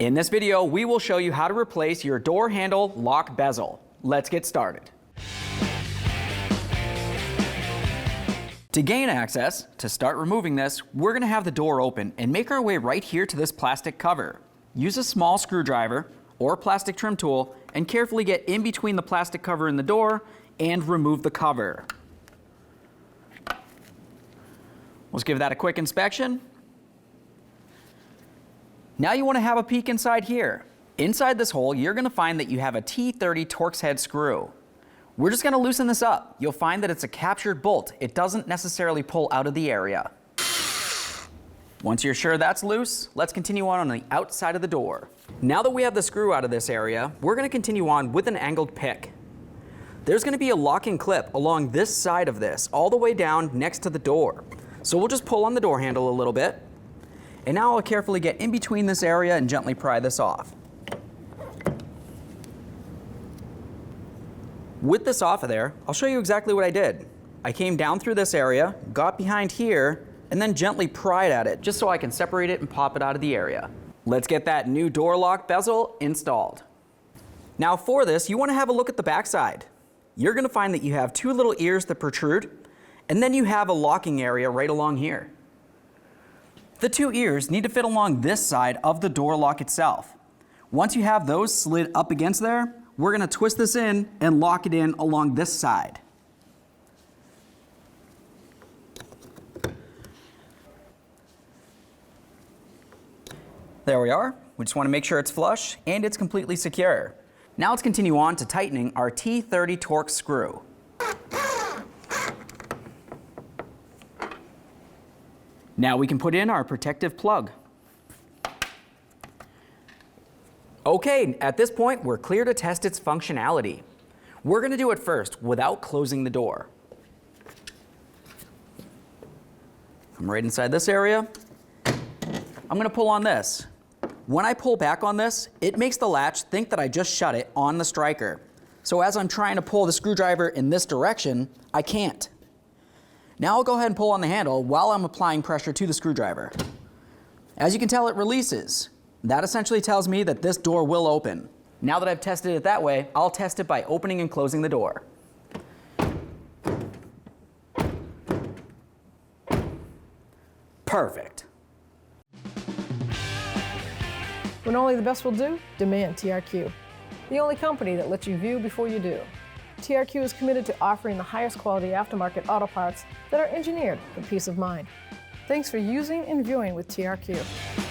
In this video, we will show you how to replace your door handle lock bezel. Let's get started. To gain access, to start removing this, we're going to have the door open and make our way right here to this plastic cover. Use a small screwdriver or plastic trim tool and carefully get in between the plastic cover and the door and remove the cover. Let's give that a quick inspection. Now you want to have a peek inside here. Inside this hole, you're going to find that you have a T30 Torx head screw. We're just going to loosen this up. You'll find that it's a captured bolt. It doesn't necessarily pull out of the area. Once you're sure that's loose, let's continue on the outside of the door. Now that we have the screw out of this area, we're going to continue on with an angled pick. There's going to be a locking clip along this side of this, all the way down next to the door. So we'll just pull on the door handle a little bit. And now I'll carefully get in between this area and gently pry this off. With this off of there, I'll show you exactly what I did. I came down through this area, got behind here, and then gently pried at it, just so I can separate it and pop it out of the area. Let's get that new door lock bezel installed. Now for this, you want to have a look at the back side. You're going to find that you have two little ears that protrude, and then you have a locking area right along here. The two ears need to fit along this side of the door lock itself. Once you have those slid up against there, we're going to twist this in and lock it in along this side. There we are. We just want to make sure it's flush and it's completely secure. Now let's continue on to tightening our T30 Torx screw. Now we can put in our protective plug. Okay, at this point, we're clear to test its functionality. We're going to do it first without closing the door. I'm right inside this area. I'm going to pull on this. When I pull back on this, it makes the latch think that I just shut it on the striker. So as I'm trying to pull the screwdriver in this direction, I can't. Now I'll go ahead and pull on the handle while I'm applying pressure to the screwdriver. As you can tell, it releases. That essentially tells me that this door will open. Now that I've tested it that way, I'll test it by opening and closing the door. Perfect. When only the best will do, demand TRQ. The only company that lets you view before you do. TRQ is committed to offering the highest quality aftermarket auto parts that are engineered for peace of mind. Thanks for using and viewing with TRQ.